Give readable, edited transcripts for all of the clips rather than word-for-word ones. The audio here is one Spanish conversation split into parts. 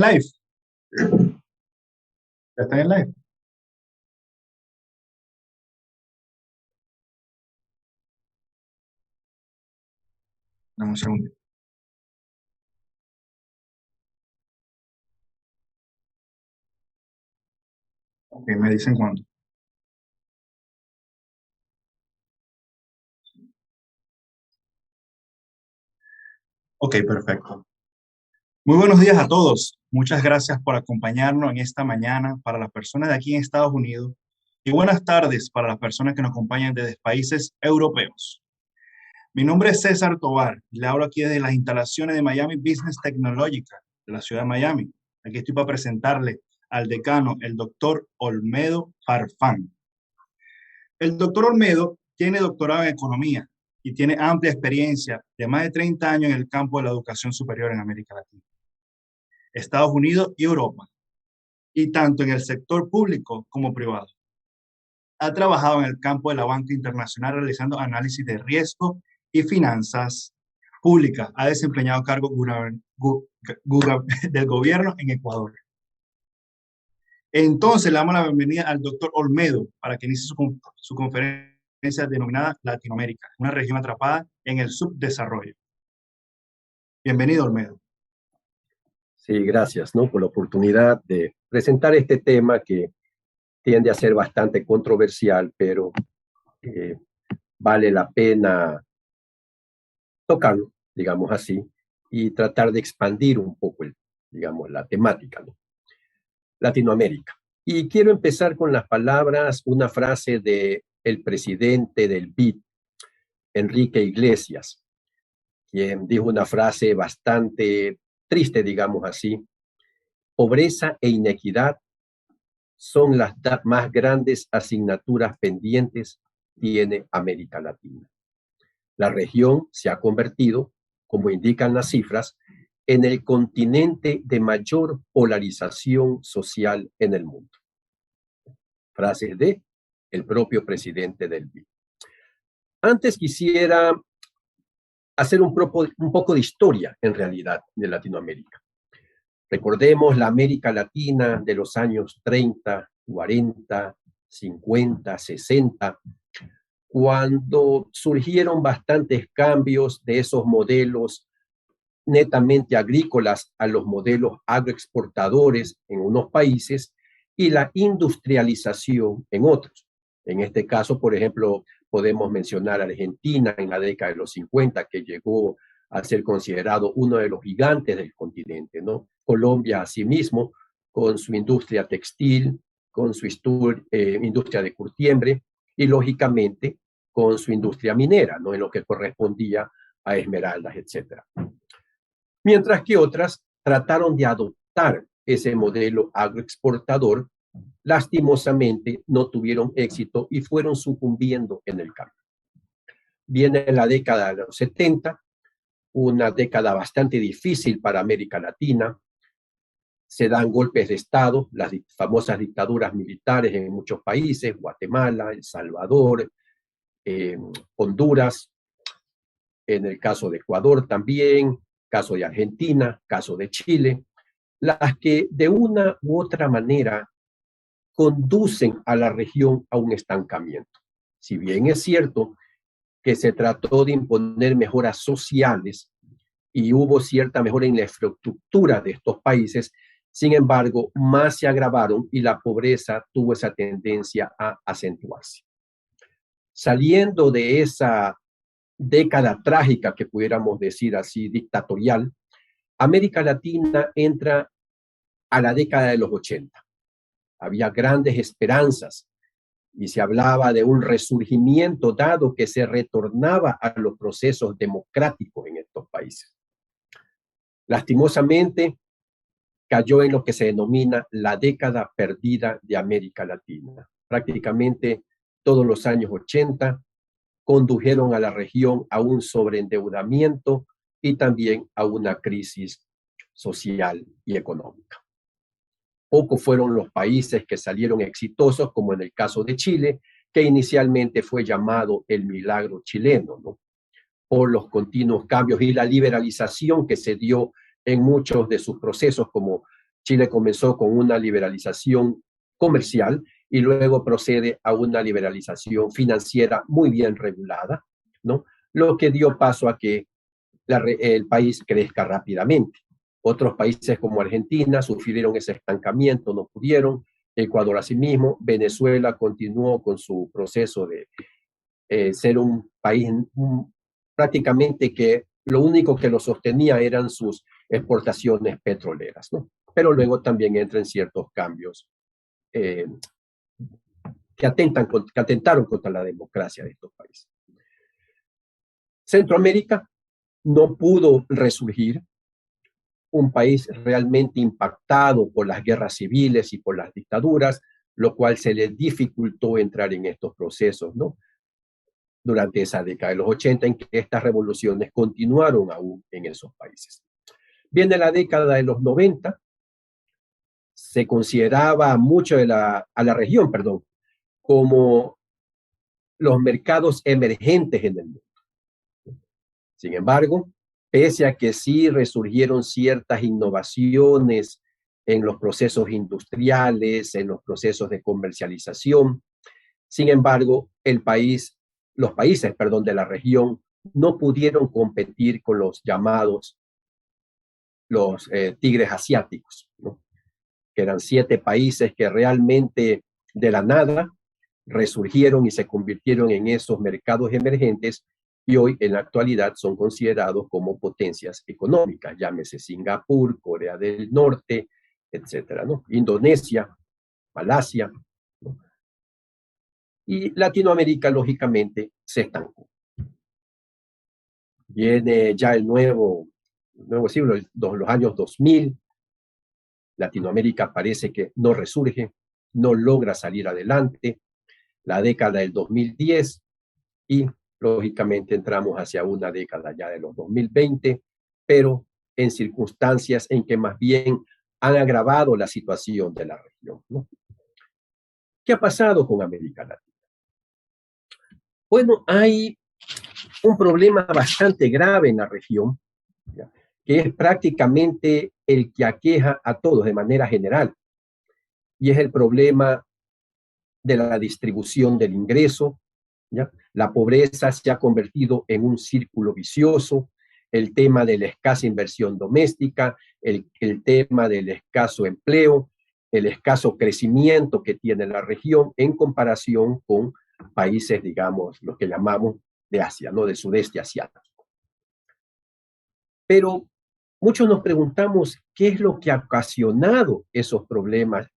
Live. ¿Ya está en live? Dame un segundo. Ok, me dicen cuándo. Ok, perfecto. Muy buenos días a todos. Muchas gracias por acompañarnos en esta mañana para las personas de aquí en Estados Unidos y buenas tardes para las personas que nos acompañan desde países europeos. Mi nombre es César Tovar y le hablo aquí desde las instalaciones de Miami Business Technological de la ciudad de Miami. Aquí estoy para presentarle al decano, el doctor Olmedo Farfán. El doctor Olmedo tiene doctorado en economía y tiene amplia experiencia de más de 30 años en el campo de la educación superior en América Latina, Estados Unidos y Europa, y tanto en el sector público como privado. Ha trabajado en el campo de la banca internacional realizando análisis de riesgo y finanzas públicas. Ha desempeñado cargos del gobierno en Ecuador. Entonces le damos la bienvenida al doctor Olmedo para que inicie su conferencia denominada Latinoamérica, una región atrapada en el subdesarrollo. Bienvenido, Olmedo. Sí, gracias, ¿no? Por la oportunidad de presentar este tema que tiende a ser bastante controversial, pero vale la pena tocarlo, digamos así, y tratar de expandir un poco, digamos, la temática, ¿no? Latinoamérica. Y quiero empezar con las palabras, una frase de el presidente del BID, Enrique Iglesias, quien dijo una frase bastante triste, digamos así: pobreza e inequidad son las más grandes asignaturas pendientes tiene América Latina. La región se ha convertido, como indican las cifras, en el continente de mayor polarización social en el mundo. Frase de el propio presidente del BID. Antes quisiera hacer un poco de historia, en realidad, de Latinoamérica. Recordemos la América Latina de los años 30, 40, 50, 60, cuando surgieron bastantes cambios de esos modelos netamente agrícolas a los modelos agroexportadores en unos países y la industrialización en otros. En este caso, por ejemplo, podemos mencionar a Argentina en la década de los 50, que llegó a ser considerado uno de los gigantes del continente, ¿no? Colombia, asimismo, con su industria textil, con su industria de curtiembre y, lógicamente, con su industria minera, ¿no? En lo que correspondía a esmeraldas, etc. Mientras que otras trataron de adoptar ese modelo agroexportador, lastimosamente no tuvieron éxito y fueron sucumbiendo en el campo. Viene la década de los 70, una década bastante difícil para América Latina. Se dan golpes de Estado, las famosas dictaduras militares en muchos países: Guatemala, El Salvador, Honduras, en el caso de Ecuador también, caso de Argentina, caso de Chile, las que de una u otra manera conducen a la región a un estancamiento. Si bien es cierto que se trató de imponer mejoras sociales y hubo cierta mejora en la infraestructura de estos países, sin embargo, más se agravaron y la pobreza tuvo esa tendencia a acentuarse. Saliendo de esa década trágica, que pudiéramos decir así, dictatorial, América Latina entra a la década de los 80. Había grandes esperanzas y se hablaba de un resurgimiento, dado que se retornaba a los procesos democráticos en estos países. Lastimosamente, cayó en lo que se denomina la década perdida de América Latina. Prácticamente todos los años 80 condujeron a la región a un sobreendeudamiento y también a una crisis social y económica. Pocos fueron los países que salieron exitosos, como en el caso de Chile, que inicialmente fue llamado el milagro chileno, ¿no? Por los continuos cambios y la liberalización que se dio en muchos de sus procesos, como Chile comenzó con una liberalización comercial y luego procede a una liberalización financiera muy bien regulada, ¿no? Lo que dio paso a que el país crezca rápidamente. Otros países como Argentina sufrieron ese estancamiento, no pudieron. Ecuador asimismo. Venezuela continuó con su proceso de ser un país prácticamente que lo único que lo sostenía eran sus exportaciones petroleras, ¿no? Pero luego también entran ciertos cambios eh, que atentaron contra la democracia de estos países. Centroamérica no pudo resurgir, un país realmente impactado por las guerras civiles y por las dictaduras, lo cual se le dificultó entrar en estos procesos, ¿no? Durante esa década de los 80, en que estas revoluciones continuaron aún en esos países. Viene la década de los 90, se consideraba mucho a la región, perdón, como los mercados emergentes en el mundo. Sin embargo, pese a que sí resurgieron ciertas innovaciones en los procesos industriales, en los procesos de comercialización, sin embargo, los países, perdón, de la región no pudieron competir con los llamados tigres asiáticos, ¿no? Que eran 7 países que realmente de la nada resurgieron y se convirtieron en esos mercados emergentes y hoy en la actualidad son considerados como potencias económicas, llámese Singapur, Corea del Norte, etcétera, ¿no? Indonesia, Malasia, ¿no? Y Latinoamérica, lógicamente, se estancó. Viene ya el nuevo siglo, los años 2000, Latinoamérica parece que no resurge, no logra salir adelante, la década del 2010 y lógicamente entramos hacia una década ya de los 2020, pero en circunstancias en que más bien han agravado la situación de la región, ¿no? ¿Qué ha pasado con América Latina? Bueno, hay un problema bastante grave en la región, ¿ya?, que es prácticamente el que aqueja a todos de manera general, y es el problema de la distribución del ingreso, ¿ya? La pobreza se ha convertido en un círculo vicioso, el tema de la escasa inversión doméstica, el tema del escaso empleo, el escaso crecimiento que tiene la región en comparación con países, digamos, los que llamamos de Asia, ¿no? Del sudeste asiático. Pero muchos nos preguntamos qué es lo que ha ocasionado esos problemas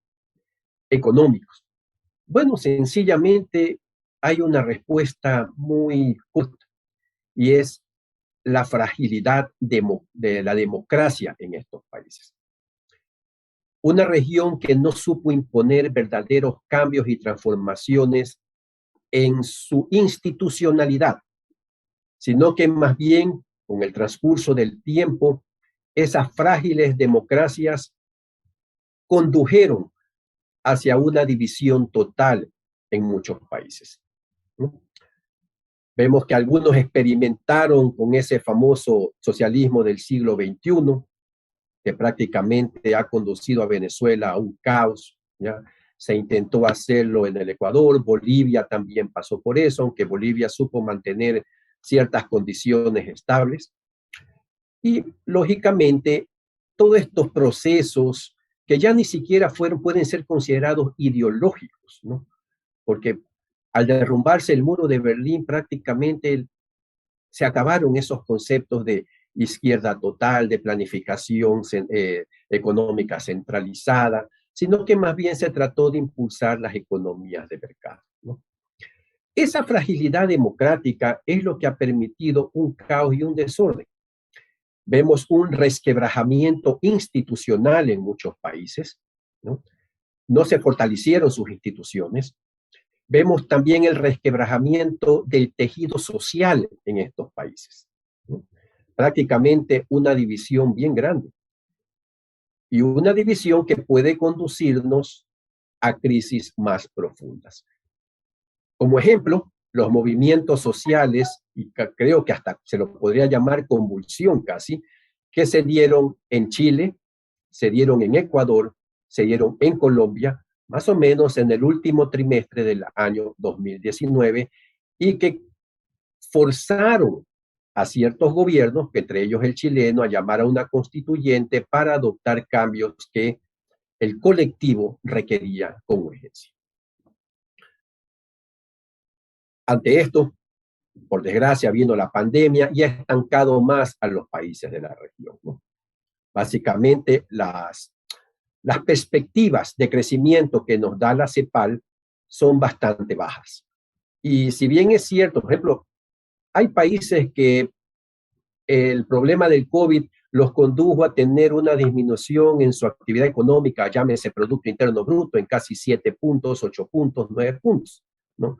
económicos. Bueno, sencillamente hay una respuesta muy corta y es la fragilidad de la democracia en estos países. Una región que no supo imponer verdaderos cambios y transformaciones en su institucionalidad, sino que más bien con el transcurso del tiempo, esas frágiles democracias condujeron hacia una división total en muchos países, ¿no? Vemos que algunos experimentaron con ese famoso socialismo del siglo XXI, que prácticamente ha conducido a Venezuela a un caos, ¿ya? Se intentó hacerlo en el Ecuador, Bolivia también pasó por eso, aunque Bolivia supo mantener ciertas condiciones estables. Y, lógicamente, todos estos procesos que ya ni siquiera pueden ser considerados ideológicos, ¿no? Porque al derrumbarse el muro de Berlín prácticamente se acabaron esos conceptos de izquierda total, de planificación económica centralizada, sino que más bien se trató de impulsar las economías de mercado, ¿no? Esa fragilidad democrática es lo que ha permitido un caos y un desorden. Vemos un resquebrajamiento institucional en muchos países, ¿no? No se fortalecieron sus instituciones. Vemos también el resquebrajamiento del tejido social en estos países, ¿no? Prácticamente una división bien grande. Y una división que puede conducirnos a crisis más profundas. Como ejemplo, los movimientos sociales, y creo que hasta se lo podría llamar convulsión casi, que se dieron en Chile, se dieron en Ecuador, se dieron en Colombia, más o menos en el último trimestre del año 2019, y que forzaron a ciertos gobiernos, que entre ellos el chileno, a llamar a una constituyente para adoptar cambios que el colectivo requería con urgencia. Ante esto, por desgracia, vino la pandemia y ha estancado más a los países de la región, ¿no? Básicamente, las perspectivas de crecimiento que nos da la CEPAL son bastante bajas. Y si bien es cierto, por ejemplo, hay países que el problema del COVID los condujo a tener una disminución en su actividad económica, llámese Producto Interno Bruto, en casi 7 puntos, 8 puntos, 9 puntos, ¿no?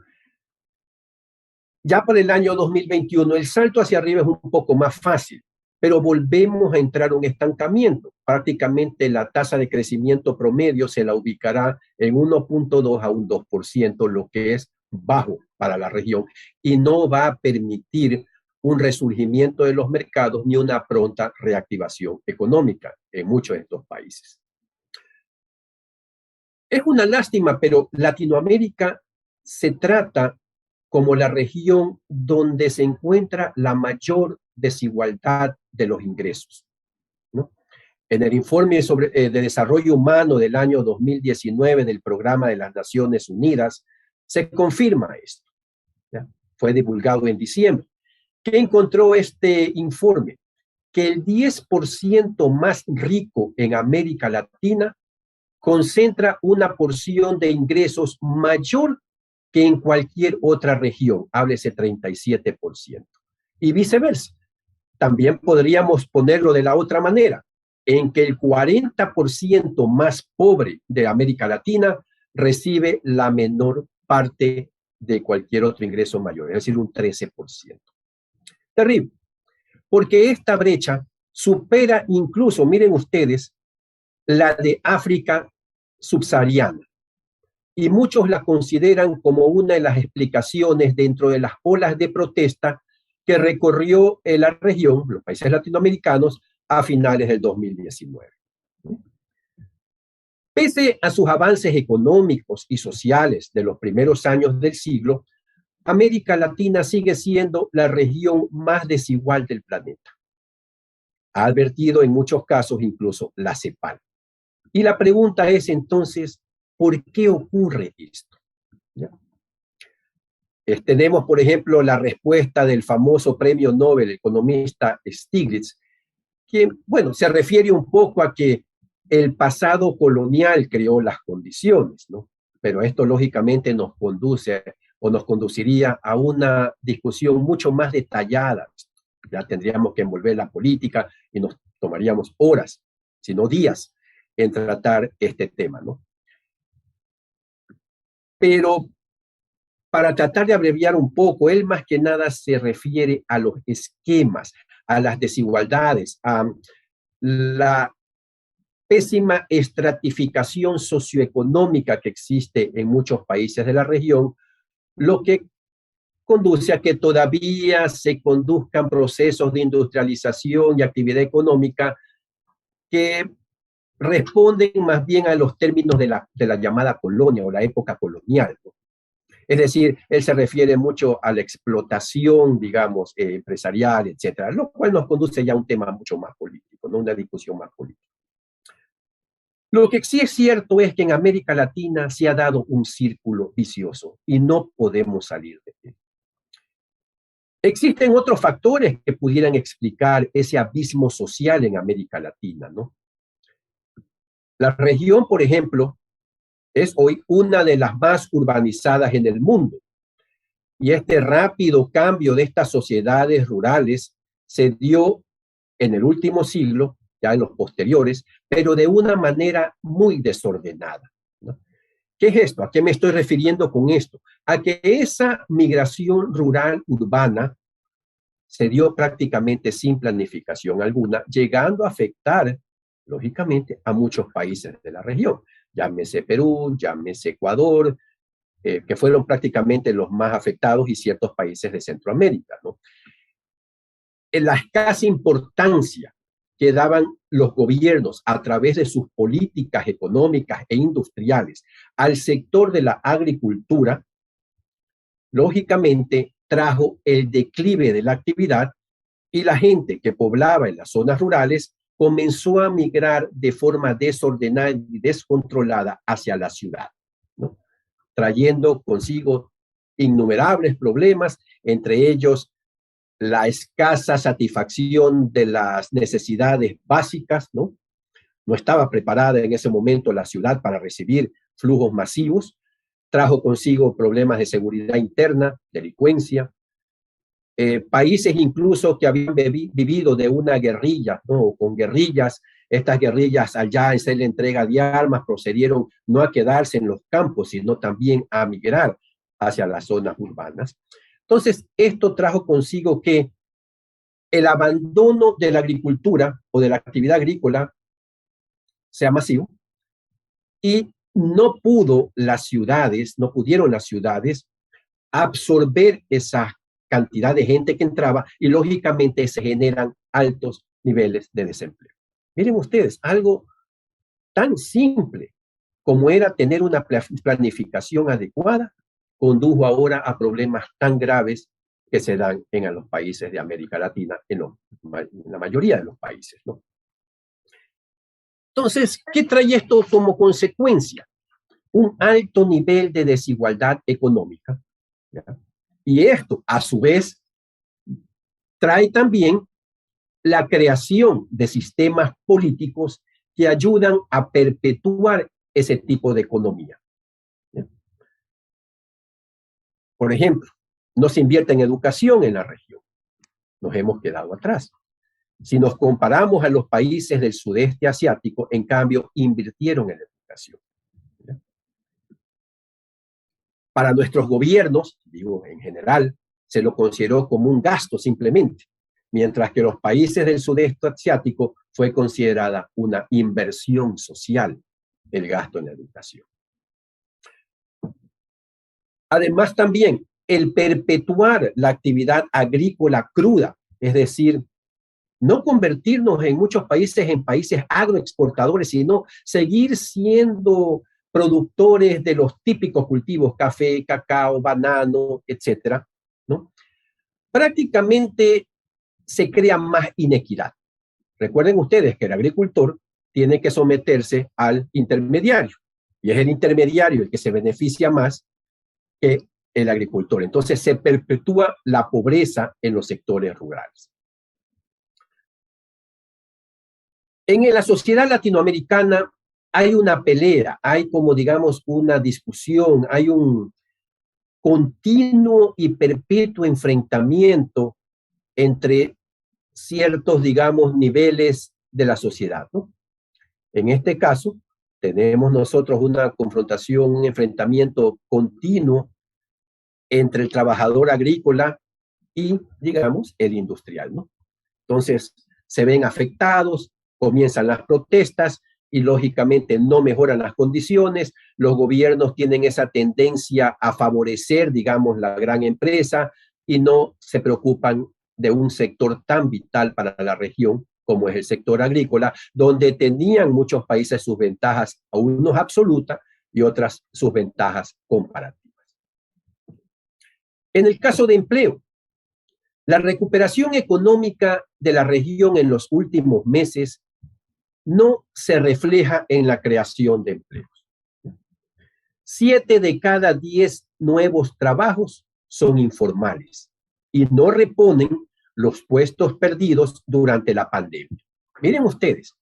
Ya para el año 2021 el salto hacia arriba es un poco más fácil, pero volvemos a entrar en un estancamiento. Prácticamente la tasa de crecimiento promedio se la ubicará en 1.2 a un 2%, lo que es bajo para la región, y no va a permitir un resurgimiento de los mercados ni una pronta reactivación económica en muchos de estos países. Es una lástima, pero Latinoamérica se trata como la región donde se encuentra la mayor desigualdad de los ingresos, ¿no? En el informe de desarrollo humano del año 2019 del Programa de las Naciones Unidas se confirma esto, ¿ya? Fue divulgado en diciembre. ¿Qué encontró este informe? Que el 10% más rico en América Latina concentra una porción de ingresos mayor que en cualquier otra región, háblese 37%. Y viceversa. También podríamos ponerlo de la otra manera, en que el 40% más pobre de América Latina recibe la menor parte de cualquier otro ingreso mayor, es decir, un 13%. Terrible, porque esta brecha supera incluso, miren ustedes, la de África subsahariana. Y muchos la consideran como una de las explicaciones dentro de las olas de protesta que recorrió la región, los países latinoamericanos, a finales del 2019. Pese a sus avances económicos y sociales de los primeros años del siglo, América Latina sigue siendo la región más desigual del planeta. Ha advertido en muchos casos incluso la CEPAL. Y la pregunta es entonces, ¿por qué ocurre esto? ¿Ya? Tenemos, por ejemplo, la respuesta del famoso premio Nobel, el economista Stiglitz, que, bueno, se refiere un poco a que el pasado colonial creó las condiciones, ¿no? Pero esto lógicamente nos conduce o nos conduciría a una discusión mucho más detallada. Ya tendríamos que envolver la política y nos tomaríamos horas, si no días, en tratar este tema, ¿no? Pero para tratar de abreviar un poco, él más que nada se refiere a los esquemas, a las desigualdades, a la pésima estratificación socioeconómica que existe en muchos países de la región, lo que conduce a que todavía se conduzcan procesos de industrialización y actividad económica que responden más bien a los términos de la llamada colonia o la época colonial, ¿no? Es decir, él se refiere mucho a la explotación, digamos, empresarial, etcétera, lo cual nos conduce ya a un tema mucho más político, ¿no? Una discusión más política. Lo que sí es cierto es que en América Latina se ha dado un círculo vicioso y no podemos salir de él. Existen otros factores que pudieran explicar ese abismo social en América Latina, ¿no? La región, por ejemplo, es hoy una de las más urbanizadas en el mundo. Y este rápido cambio de estas sociedades rurales se dio en el último siglo, ya en los posteriores, pero de una manera muy desordenada, ¿no? ¿Qué es esto? ¿A qué me estoy refiriendo con esto? A que esa migración rural-urbana se dio prácticamente sin planificación alguna, llegando a afectar, lógicamente, a muchos países de la región. Llámese Perú, llámese Ecuador, que fueron prácticamente los más afectados, y ciertos países de Centroamérica, ¿no? La escasa importancia que daban los gobiernos a través de sus políticas económicas e industriales al sector de la agricultura, lógicamente trajo el declive de la actividad y la gente que poblaba en las zonas rurales comenzó a migrar de forma desordenada y descontrolada hacia la ciudad, ¿no? Trayendo consigo innumerables problemas, entre ellos la escasa satisfacción de las necesidades básicas, ¿no? No estaba preparada en ese momento la ciudad para recibir flujos masivos, trajo consigo problemas de seguridad interna, delincuencia, países incluso que habían vivido de una guerrilla, ¿no? Con guerrillas, estas guerrillas allá en hacer la entrega de armas procedieron no a quedarse en los campos, sino también a migrar hacia las zonas urbanas. Entonces, esto trajo consigo que el abandono de la agricultura o de la actividad agrícola sea masivo y no pudieron las ciudades absorber esa cantidad de gente que entraba y lógicamente se generan altos niveles de desempleo. Miren ustedes, algo tan simple como era tener una planificación adecuada, condujo ahora a problemas tan graves que se dan en los países de América Latina, en la mayoría de los países, ¿no? Entonces, ¿qué trae esto como consecuencia? Un alto nivel de desigualdad económica, ¿ya? Y esto, a su vez, trae también la creación de sistemas políticos que ayudan a perpetuar ese tipo de economía, ¿ya? Por ejemplo, no se invierte en educación en la región. Nos hemos quedado atrás. Si nos comparamos a los países del sudeste asiático, en cambio, invirtieron en la educación. Para nuestros gobiernos, digo en general, se lo consideró como un gasto simplemente, mientras que los países del sudeste asiático fue considerada una inversión social el gasto en la educación. Además, también el perpetuar la actividad agrícola cruda, es decir, no convertirnos en muchos países en países agroexportadores, sino seguir siendo productores de los típicos cultivos, café, cacao, banano, etcétera, ¿no? Prácticamente se crea más inequidad. Recuerden ustedes que el agricultor tiene que someterse al intermediario, y es el intermediario el que se beneficia más que el agricultor. Entonces se perpetúa la pobreza en los sectores rurales. En la sociedad latinoamericana hay una pelea, hay como digamos una discusión, hay un continuo y perpetuo enfrentamiento entre ciertos, digamos, niveles de la sociedad, ¿no? En este caso, tenemos nosotros una confrontación, un enfrentamiento continuo entre el trabajador agrícola y, digamos, el industrial, ¿no? Entonces, se ven afectados, comienzan las protestas y, lógicamente, no mejoran las condiciones. Los gobiernos tienen esa tendencia a favorecer, digamos, la gran empresa y no se preocupan de un sector tan vital para la región como es el sector agrícola, donde tenían muchos países sus ventajas, unos absolutas y otras sus ventajas comparativas. En el caso de empleo, la recuperación económica de la región en los últimos meses no se refleja en la creación de empleos. 7 de cada 10 nuevos trabajos son informales y no reponen los puestos perdidos durante la pandemia. Miren ustedes,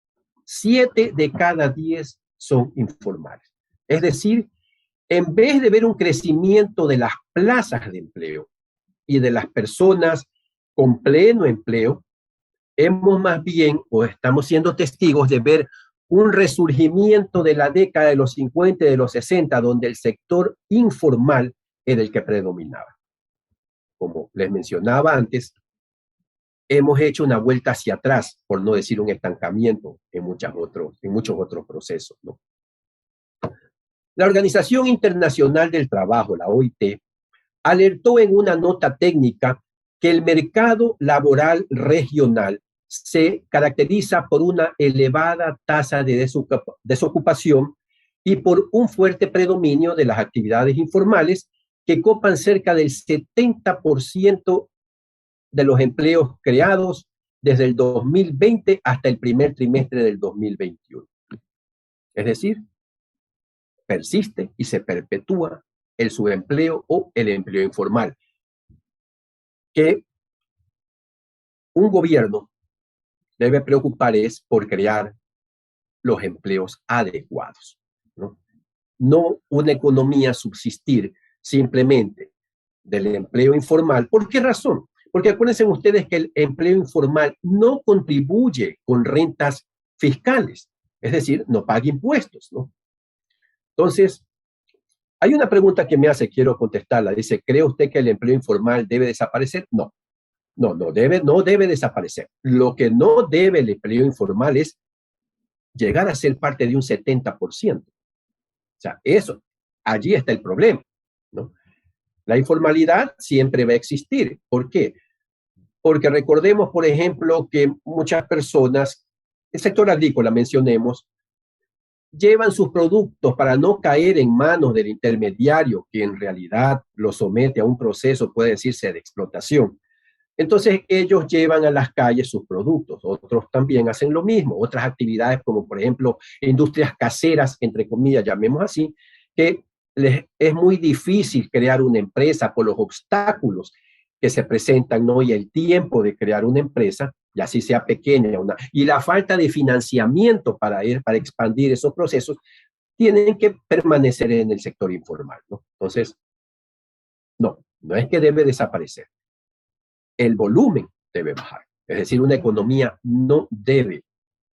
7 de cada 10 son informales. Es decir, en vez de ver un crecimiento de las plazas de empleo y de las personas con pleno empleo, hemos más bien, o estamos siendo testigos de ver un resurgimiento de la década de los 50 y de los 60, donde el sector informal era el que predominaba. Como les mencionaba antes, hemos hecho una vuelta hacia atrás, por no decir un estancamiento en muchos otros procesos, ¿no? La Organización Internacional del Trabajo, la OIT, alertó en una nota técnica que el mercado laboral regional se caracteriza por una elevada tasa de desocupación y por un fuerte predominio de las actividades informales que copan cerca del 70% de los empleos creados desde el 2020 hasta el primer trimestre del 2021. Es decir, persiste y se perpetúa el subempleo o el empleo informal, que un gobierno debe preocupar es por crear los empleos adecuados, ¿no? No una economía subsistir simplemente del empleo informal. ¿Por qué razón? Porque acuérdense ustedes que el empleo informal no contribuye con rentas fiscales, es decir, no paga impuestos, ¿no? Entonces, hay una pregunta que me hace, quiero contestarla. Dice, ¿cree usted que el empleo informal debe desaparecer? No, no debe desaparecer. Lo que no debe el empleo informal es llegar a ser parte de un 70%. O sea, eso, allí está el problema, ¿no? La informalidad siempre va a existir. ¿Por qué? Porque recordemos, por ejemplo, que muchas personas, el sector agrícola, mencionemos, llevan sus productos para no caer en manos del intermediario, que en realidad lo somete a un proceso, puede decirse, de explotación. Entonces ellos llevan a las calles sus productos, otros también hacen lo mismo, otras actividades como por ejemplo industrias caseras, entre comillas, llamemos así, que les es muy difícil crear una empresa por los obstáculos que se presentan, ¿no? Y el tiempo de crear una empresa, y así sea pequeña, y la falta de financiamiento para expandir esos procesos, tienen que permanecer en el sector informal, ¿no? Entonces, no es que debe desaparecer. El volumen debe bajar. Es decir, una economía no debe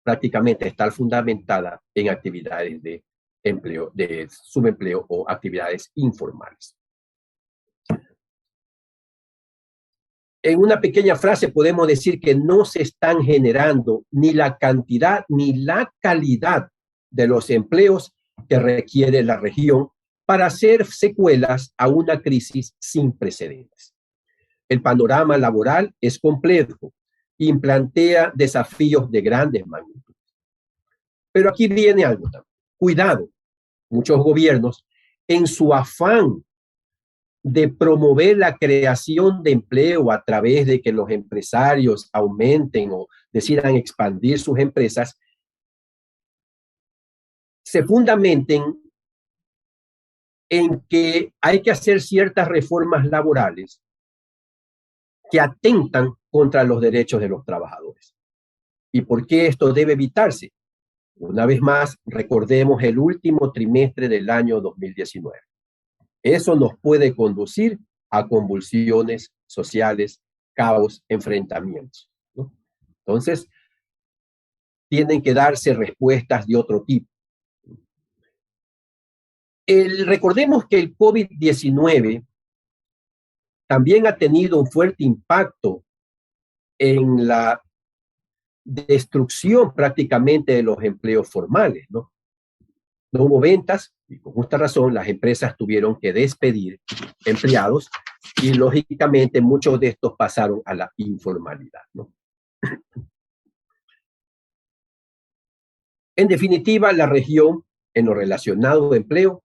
prácticamente estar fundamentada en actividades de empleo, de subempleo o actividades informales. En una pequeña frase podemos decir que no se están generando ni la cantidad ni la calidad de los empleos que requiere la región para hacer secuelas a una crisis sin precedentes. El panorama laboral es complejo y plantea desafíos de grandes magnitudes. Pero aquí viene algo también. Cuidado, muchos gobiernos, en su afán de promover la creación de empleo a través de que los empresarios aumenten o decidan expandir sus empresas, se fundamenten en que hay que hacer ciertas reformas laborales que atentan contra los derechos de los trabajadores. ¿Y por qué esto debe evitarse? Una vez más, recordemos el último trimestre del año 2019. Eso nos puede conducir a convulsiones sociales, caos, enfrentamientos, ¿no? Entonces, tienen que darse respuestas de otro tipo. Recordemos que el COVID-19 también ha tenido un fuerte impacto en la destrucción prácticamente de los empleos formales, ¿no? No hubo ventas y con justa razón las empresas tuvieron que despedir empleados y lógicamente muchos de estos pasaron a la informalidad, ¿no? En definitiva, la región en lo relacionado a empleo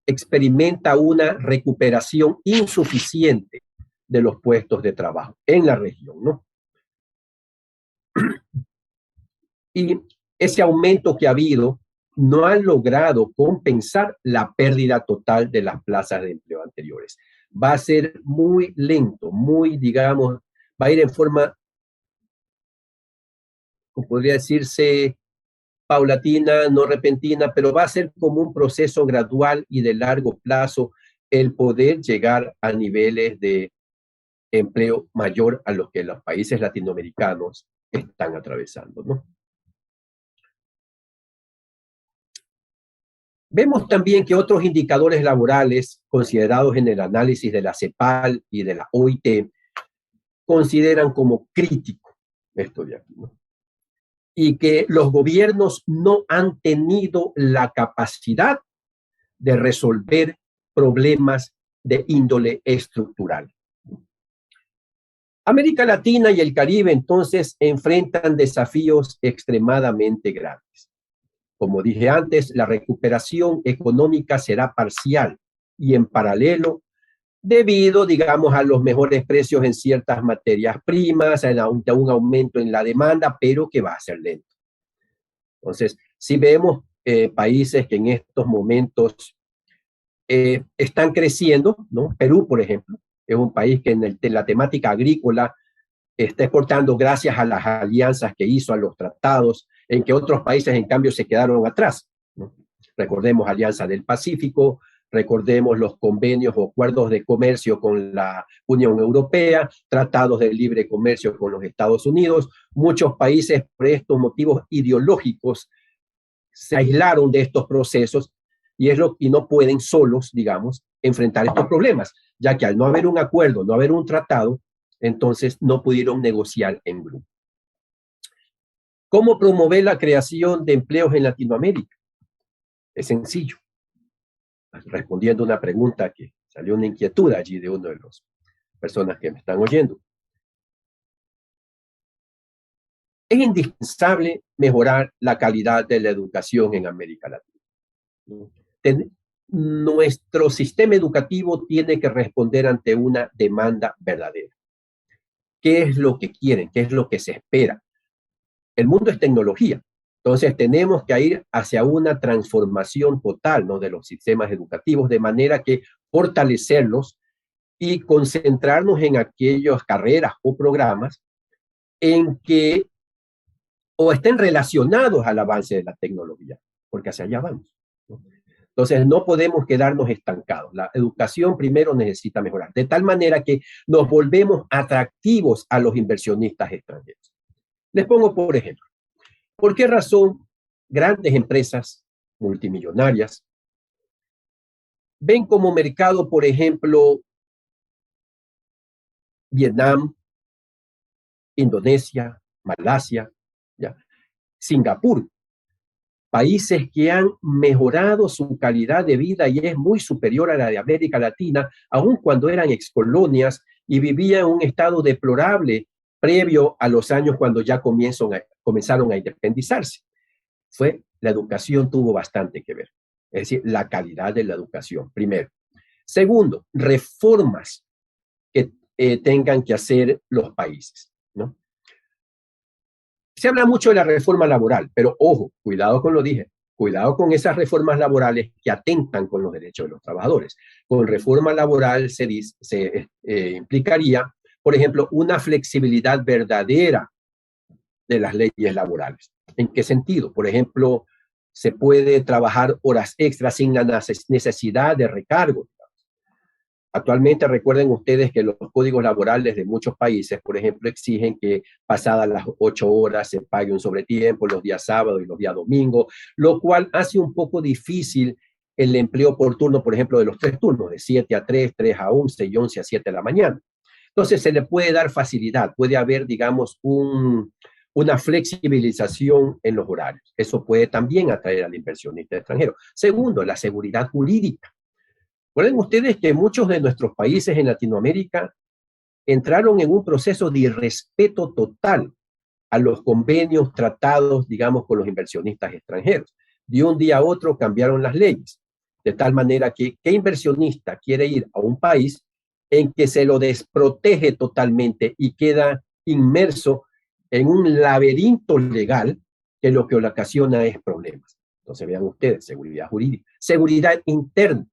experimenta una recuperación insuficiente de los puestos de trabajo en la región, ¿no? Y ese aumento que ha habido no ha logrado compensar la pérdida total de las plazas de empleo anteriores. Va a ser muy lento, muy, digamos, va a ir en forma, como podría decirse, paulatina, no repentina, pero va a ser como un proceso gradual y de largo plazo el poder llegar a niveles de empleo mayor a los que los países latinoamericanos están atravesando, ¿no? Vemos también que otros indicadores laborales considerados en el análisis de la CEPAL y de la OIT consideran como crítico esto de aquí, ¿no? Y que los gobiernos no han tenido la capacidad de resolver problemas de índole estructural. América Latina y el Caribe entonces enfrentan desafíos extremadamente grandes. Como dije antes, la recuperación económica será parcial y en paralelo debido, digamos, a los mejores precios en ciertas materias primas, a un aumento en la demanda, pero que va a ser lento. Entonces, si vemos países que en estos momentos están creciendo, ¿no? Perú, por ejemplo, es un país que en la temática agrícola está exportando gracias a las alianzas que hizo, a los tratados, en que otros países, en cambio, se quedaron atrás, ¿no? Recordemos Alianza del Pacífico, recordemos los convenios o acuerdos de comercio con la Unión Europea, tratados de libre comercio con los Estados Unidos. Muchos países, por estos motivos ideológicos, se aislaron de estos procesos y no pueden solos, digamos, enfrentar estos problemas, ya que al no haber un acuerdo, no haber un tratado, entonces no pudieron negociar en grupo. ¿Cómo promover la creación de empleos en Latinoamérica? Es sencillo. Respondiendo a una pregunta que salió una inquietud allí de una de las personas que me están oyendo. Es indispensable mejorar la calidad de la educación en América Latina. Nuestro sistema educativo tiene que responder ante una demanda verdadera. ¿Qué es lo que quieren? ¿Qué es lo que se espera? El mundo es tecnología. Entonces tenemos que ir hacia una transformación total, ¿no?, de los sistemas educativos, de manera que fortalecerlos y concentrarnos en aquellas carreras o programas en que o estén relacionados al avance de la tecnología, porque hacia allá vamos, ¿no? Entonces no podemos quedarnos estancados. La educación primero necesita mejorar, de tal manera que nos volvemos atractivos a los inversionistas extranjeros. Les pongo por ejemplo. ¿Por qué razón grandes empresas multimillonarias ven como mercado, por ejemplo, Vietnam, Indonesia, Malasia, ¿ya?, Singapur, países que han mejorado su calidad de vida y es muy superior a la de América Latina, aun cuando eran excolonias y vivían en un estado deplorable previo a los años cuando ya comenzaron a independizarse? La educación tuvo bastante que ver. Es decir, la calidad de la educación, primero. Segundo, reformas que tengan que hacer los países, ¿no? Se habla mucho de la reforma laboral, pero ojo, cuidado con lo dije, cuidado con esas reformas laborales que atentan con los derechos de los trabajadores. Con reforma laboral se implicaría, por ejemplo, una flexibilidad verdadera de las leyes laborales. ¿En qué sentido? Por ejemplo, se puede trabajar horas extras sin la necesidad de recargo. Actualmente recuerden ustedes que los códigos laborales de muchos países, por ejemplo, exigen que pasadas las 8 horas se pague un sobretiempo los días sábados y los días domingos, lo cual hace un poco difícil el empleo por turno, por ejemplo, de los 3 turnos, de 7 a 3, 3 a 11 y 11 a 7 de la mañana. Entonces se le puede dar facilidad, puede haber, digamos, una flexibilización en los horarios. Eso puede también atraer al inversionista extranjero. Segundo, la seguridad jurídica. Recuerden ustedes que muchos de nuestros países en Latinoamérica entraron en un proceso de irrespeto total a los convenios, tratados, digamos, con los inversionistas extranjeros. De un día a otro cambiaron las leyes, de tal manera que ¿qué inversionista quiere ir a un país en que se lo desprotege totalmente y queda inmerso en un laberinto legal que lo que ocasiona es problemas? Entonces vean ustedes, seguridad jurídica, seguridad interna.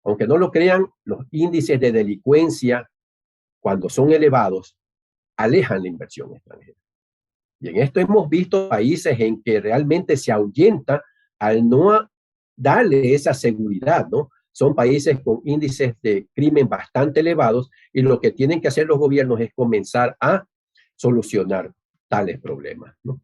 Aunque no lo crean, los índices de delincuencia, cuando son elevados, alejan la inversión extranjera. Y en esto hemos visto países en que realmente se ahuyenta al no darle esa seguridad, ¿no? Son países con índices de crimen bastante elevados y lo que tienen que hacer los gobiernos es comenzar a solucionar tales problemas, ¿no?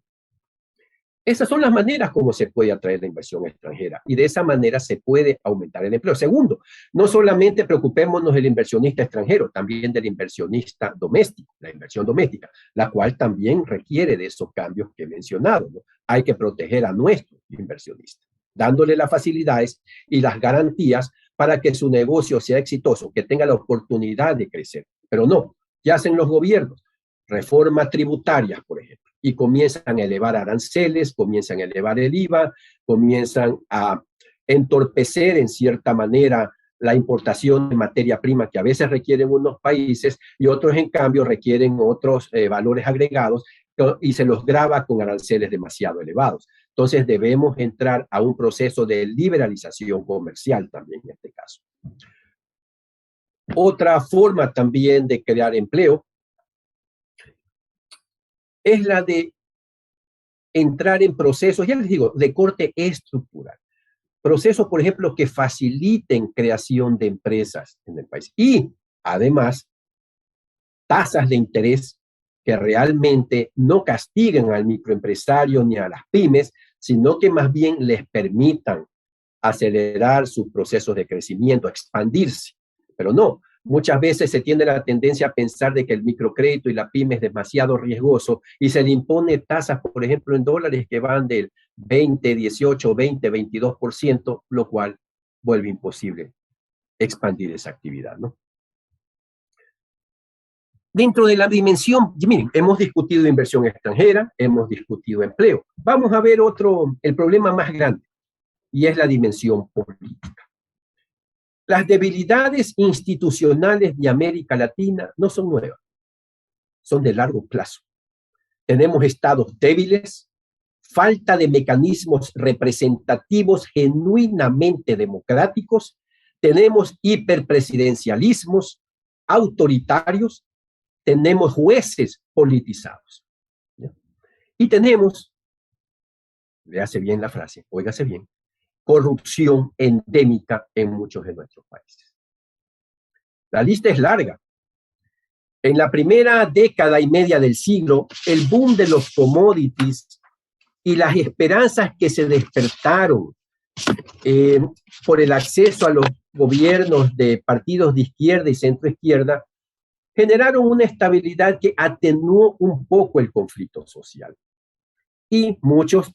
Esas son las maneras como se puede atraer la inversión extranjera y de esa manera se puede aumentar el empleo. Segundo, no solamente preocupémonos del inversionista extranjero, también del inversionista doméstico, la inversión doméstica, la cual también requiere de esos cambios que he mencionado, ¿no? Hay que proteger a nuestros inversionistas, dándole las facilidades y las garantías para que su negocio sea exitoso, que tenga la oportunidad de crecer. Pero no, ¿Qué hacen los gobiernos? Reformas tributarias, por ejemplo, y comienzan a elevar aranceles, comienzan a elevar el IVA, comienzan a entorpecer en cierta manera la importación de materia prima que a veces requieren unos países y otros en cambio requieren otros valores agregados y se los grava con aranceles demasiado elevados. Entonces debemos entrar a un proceso de liberalización comercial también en este caso. Otra forma también de crear empleo es la de entrar en procesos, ya les digo, de corte estructural. Procesos, por ejemplo, que faciliten creación de empresas en el país. Y, además, tasas de interés que realmente no castiguen al microempresario ni a las pymes, sino que más bien les permitan acelerar sus procesos de crecimiento, expandirse. Pero no, muchas veces se tiene la tendencia a pensar de que el microcrédito y la pyme es demasiado riesgoso y se le impone tasas, por ejemplo, en dólares que van del 20, 18, 20, 22%, lo cual vuelve imposible expandir esa actividad, ¿no? Dentro de la dimensión, miren, hemos discutido inversión extranjera, hemos discutido empleo. Vamos a ver el problema más grande, y es la dimensión política. Las debilidades institucionales de América Latina no son nuevas, son de largo plazo. Tenemos estados débiles, falta de mecanismos representativos genuinamente democráticos, tenemos hiperpresidencialismos autoritarios, tenemos jueces politizados. ¿Ya? Y tenemos, léase bien la frase, óigase bien, corrupción endémica en muchos de nuestros países. La lista es larga. En la primera década y media del siglo, el boom de los commodities y las esperanzas que se despertaron por el acceso a los gobiernos de partidos de izquierda y centroizquierda generaron una estabilidad que atenuó un poco el conflicto social. Y muchos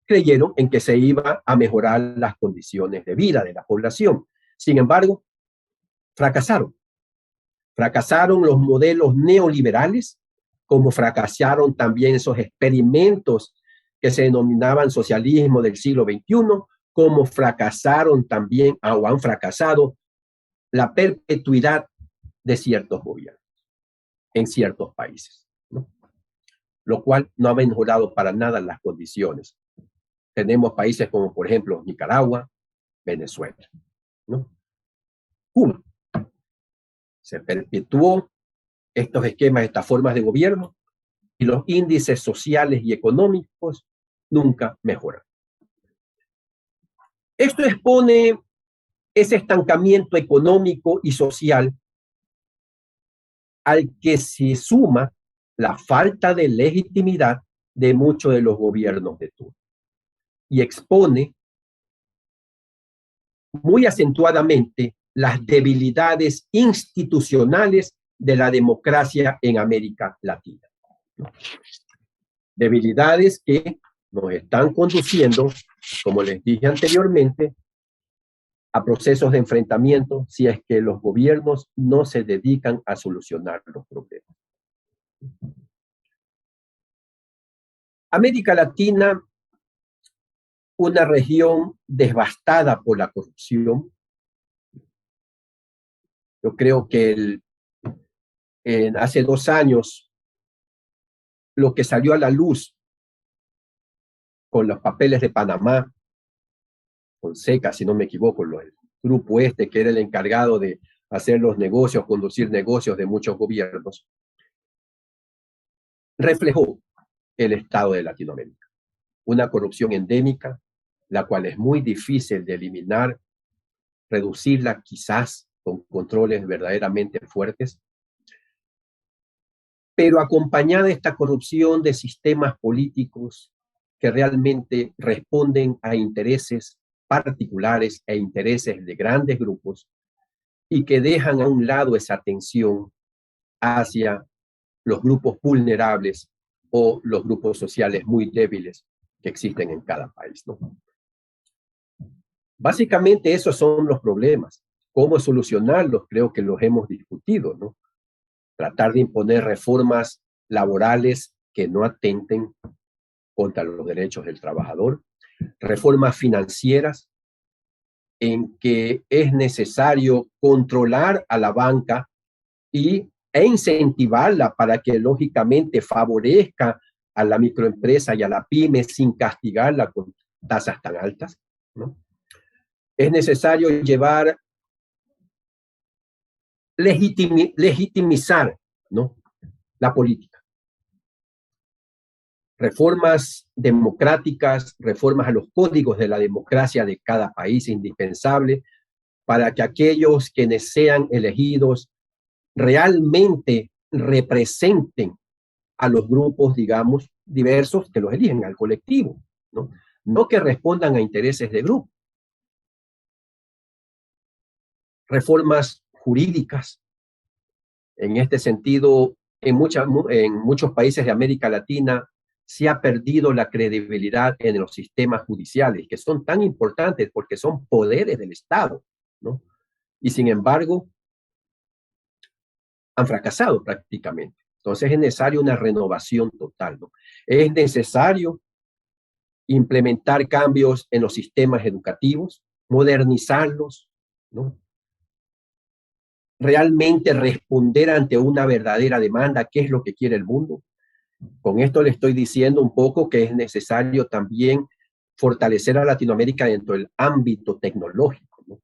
creyeron en que se iba a mejorar las condiciones de vida de la población. Sin embargo, fracasaron. Fracasaron los modelos neoliberales, como fracasaron también esos experimentos que se denominaban socialismo del siglo XXI, como fracasaron también o han fracasado la perpetuidad de ciertos gobiernos en ciertos países, ¿no? Lo cual no ha mejorado para nada las condiciones. Tenemos países como, por ejemplo, Nicaragua, Venezuela, ¿no? Cuba. Se perpetuó estos esquemas, estas formas de gobierno, y los índices sociales y económicos nunca mejoran. Esto expone ese estancamiento económico y social al que se suma la falta de legitimidad de muchos de los gobiernos de turno y expone muy acentuadamente las debilidades institucionales de la democracia en América Latina. Debilidades que nos están conduciendo, como les dije anteriormente, a procesos de enfrentamiento si es que los gobiernos no se dedican a solucionar los problemas. América Latina, una región devastada por la corrupción. Yo creo que hace 2 años lo que salió a la luz con los papeles de Panamá, Fonseca, si no me equivoco, el grupo que era el encargado de hacer los negocios, conducir negocios de muchos gobiernos, reflejó el estado de Latinoamérica. Una corrupción endémica, la cual es muy difícil de eliminar, reducirla quizás con controles verdaderamente fuertes, pero acompañada de esta corrupción de sistemas políticos que realmente responden a intereses particulares e intereses de grandes grupos y que dejan a un lado esa atención hacia los grupos vulnerables o los grupos sociales muy débiles que existen en cada país, ¿no? Básicamente esos son los problemas. ¿Cómo solucionarlos? Creo que los hemos discutido, ¿no? tratar de imponer reformas laborales que no atenten contra los derechos del trabajador, reformas financieras en que es necesario controlar a la banca e incentivarla para que lógicamente favorezca a la microempresa y a la pyme sin castigarla con tasas tan altas, ¿no? Es necesario legitimizar, ¿no?, la política. Reformas democráticas, reformas a los códigos de la democracia de cada país es indispensable para que aquellos quienes sean elegidos realmente representen a los grupos, digamos, diversos que los eligen, al colectivo, ¿no? No que respondan a intereses de grupo. Reformas jurídicas. En este sentido, en muchos países de América Latina se ha perdido la credibilidad en los sistemas judiciales, que son tan importantes porque son poderes del Estado, ¿no? Y sin embargo, han fracasado prácticamente. Entonces es necesario una renovación total, ¿no? Es necesario implementar cambios en los sistemas educativos, modernizarlos, ¿no? Realmente responder ante una verdadera demanda, qué es lo que quiere el mundo. Con esto le estoy diciendo un poco que es necesario también fortalecer a Latinoamérica dentro del ámbito tecnológico, ¿no?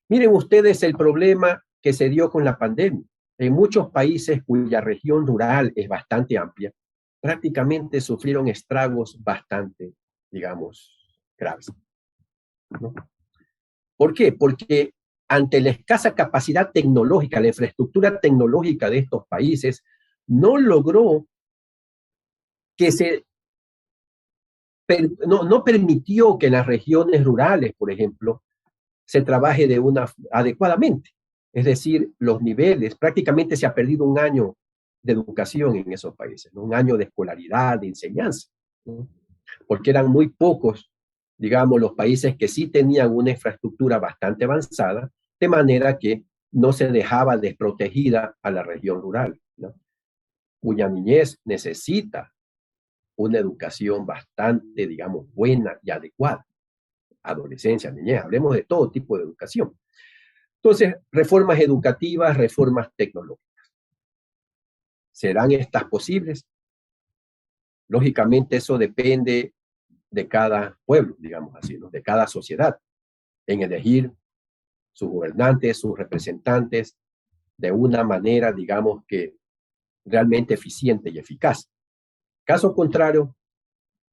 Miren ustedes el problema que se dio con la pandemia. En muchos países cuya región rural es bastante amplia, prácticamente sufrieron estragos bastante, digamos, graves, ¿no? ¿Por qué? Porque ante la escasa capacidad tecnológica, la infraestructura tecnológica de estos países no logró que no permitió que en las regiones rurales, por ejemplo, se trabaje adecuadamente. Es decir, los niveles, prácticamente se ha perdido un año de educación en esos países, ¿no? Un año de escolaridad, de enseñanza, ¿no? Porque eran muy pocos, digamos, los países que sí tenían una infraestructura bastante avanzada, de manera que no se dejaba desprotegida a la región rural, ¿no?, cuya niñez necesita una educación bastante, digamos, buena y adecuada. Adolescencia, niñez, hablemos de todo tipo de educación. Entonces, reformas educativas, reformas tecnológicas. ¿Serán estas posibles? Lógicamente eso depende de cada pueblo, digamos así, ¿no?, de cada sociedad, en elegir sus gobernantes, sus representantes, de una manera, digamos, que realmente eficiente y eficaz. Caso contrario,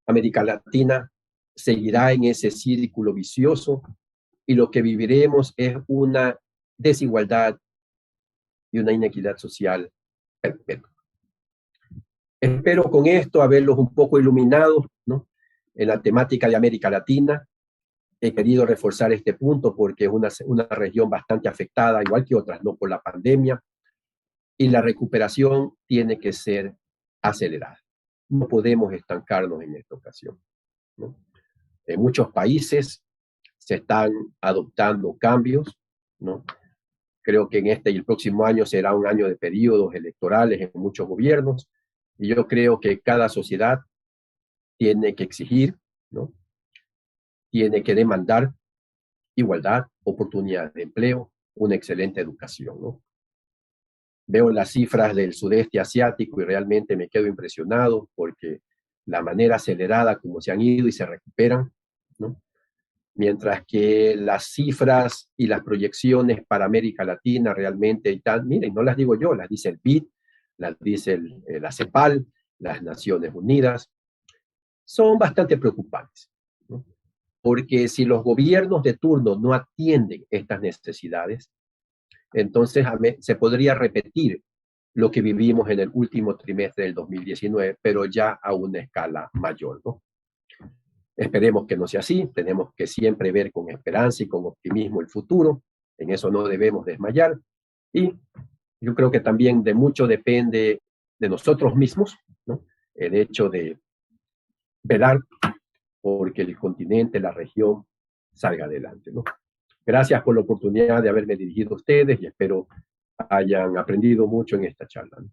América Latina seguirá en ese círculo vicioso y lo que viviremos es una desigualdad y una inequidad social perpetua. Espero con esto haberlos un poco iluminados, ¿no?, en la temática de América Latina. He querido reforzar este punto porque es una región bastante afectada, igual que otras, ¿no?, por la pandemia, y la recuperación tiene que ser acelerada. No podemos estancarnos en esta ocasión, ¿no? En muchos países se están adoptando cambios, ¿no? Creo que en este y el próximo año será un año de periodos electorales en muchos gobiernos, y yo creo que cada sociedad tiene que exigir, ¿no?, tiene que demandar igualdad, oportunidades de empleo, una excelente educación, ¿no? Veo las cifras del sudeste asiático y realmente me quedo impresionado porque la manera acelerada como se han ido y se recuperan, ¿no? Mientras que las cifras y las proyecciones para América Latina realmente están, miren, no las digo yo, las dice el BID, las dice la CEPAL, las Naciones Unidas, son bastante preocupantes, ¿no? Porque si los gobiernos de turno no atienden estas necesidades, entonces se podría repetir lo que vivimos en el último trimestre del 2019, pero ya a una escala mayor, ¿no? Esperemos que no sea así, tenemos que siempre ver con esperanza y con optimismo el futuro, en eso no debemos desmayar, y yo creo que también de mucho depende de nosotros mismos, ¿no?, el hecho de velar porque el continente, la región, salga adelante, ¿no? Gracias por la oportunidad de haberme dirigido a ustedes y espero hayan aprendido mucho en esta charla, ¿no?